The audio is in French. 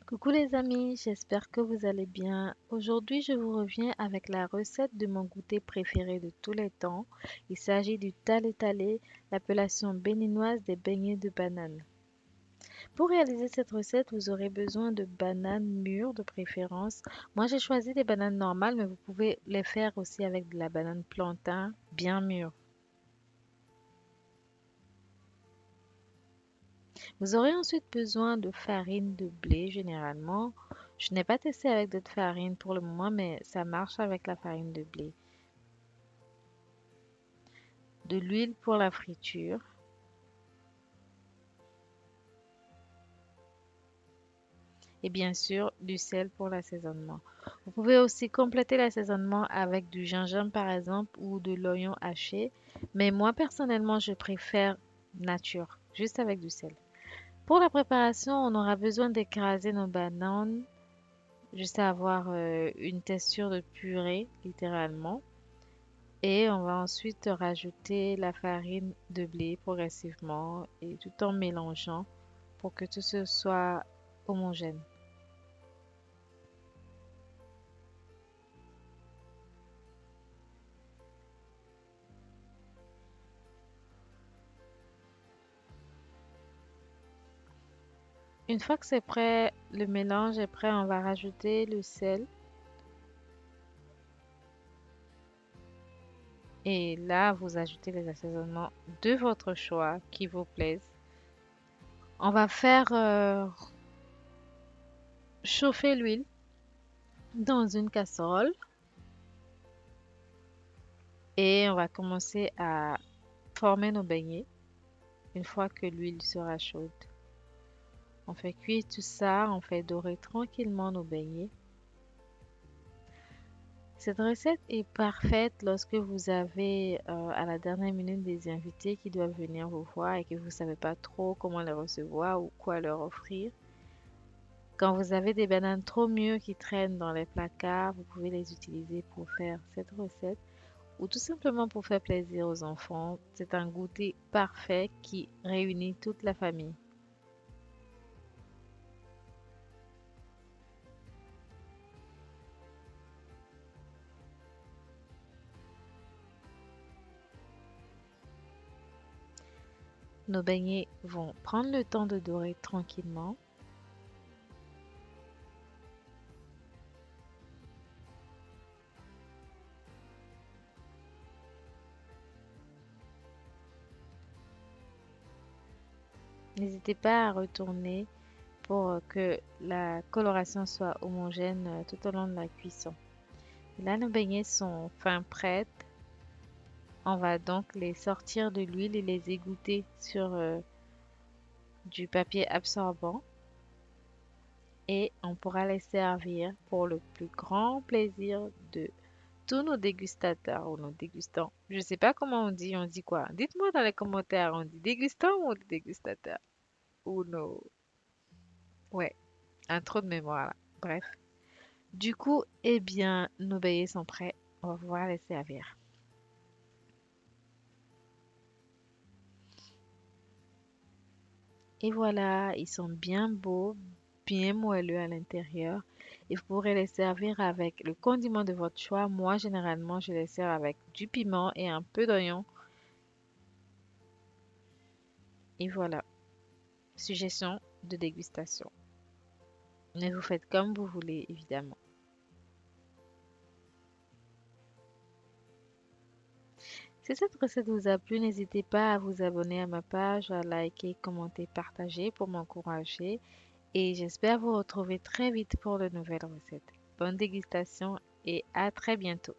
Coucou les amis, j'espère que vous allez bien. Aujourd'hui, je vous reviens avec la recette de mon goûter préféré de tous les temps. Il s'agit du tale-tale, l'appellation béninoise des beignets de banane. Pour réaliser cette recette, vous aurez besoin de bananes mûres de préférence. Moi, j'ai choisi des bananes normales, mais vous pouvez les faire aussi avec de la banane plantain bien mûre. Vous aurez ensuite besoin de farine de blé généralement. Je n'ai pas testé avec d'autres farines pour le moment, mais ça marche avec la farine de blé. De l'huile pour la friture et bien sûr du sel pour l'assaisonnement. Vous pouvez aussi compléter l'assaisonnement avec du gingembre par exemple ou de l'oignon haché, mais moi personnellement je préfère nature, juste avec du sel. Pour la préparation, on aura besoin d'écraser nos bananes, juste avoir une texture de purée littéralement. Et on va ensuite rajouter la farine de blé progressivement et tout en mélangeant pour que tout ce soit homogène. Une fois que c'est prêt, le mélange est prêt, on va rajouter le sel. Et là, vous ajoutez les assaisonnements de votre choix qui vous plaisent. On va faire chauffer l'huile dans une casserole et on va commencer à former nos beignets une fois que l'huile sera chaude. On fait cuire tout ça, on fait dorer tranquillement nos beignets. Cette recette est parfaite lorsque vous avez à la dernière minute des invités qui doivent venir vous voir et que vous ne savez pas trop comment les recevoir ou quoi leur offrir. Quand vous avez des bananes trop mûres qui traînent dans les placards, vous pouvez les utiliser pour faire cette recette ou tout simplement pour faire plaisir aux enfants. C'est un goûter parfait qui réunit toute la famille. Nos beignets vont prendre le temps de dorer tranquillement. N'hésitez pas à retourner pour que la coloration soit homogène tout au long de la cuisson. Là, nos beignets sont fin prêts. On va donc les sortir de l'huile et les égoutter sur du papier absorbant et on pourra les servir pour le plus grand plaisir de tous nos dégustateurs ou nos dégustants. Je ne sais pas comment on dit quoi? Dites-moi dans les commentaires, on dit dégustant ou dégustateur? Ou nos... Ouais, un trou de mémoire là. Bref. Du coup, eh bien, nos beignets sont prêts. On va pouvoir les servir. Et voilà, ils sont bien beaux, bien moelleux à l'intérieur. Et vous pourrez les servir avec le condiment de votre choix. Moi, généralement, je les sers avec du piment et un peu d'oignon. Et voilà, suggestion de dégustation. Mais vous faites comme vous voulez, évidemment. Si cette recette vous a plu, n'hésitez pas à vous abonner à ma page, à liker, commenter, partager pour m'encourager. Et j'espère vous retrouver très vite pour de nouvelles recettes. Bonne dégustation et à très bientôt.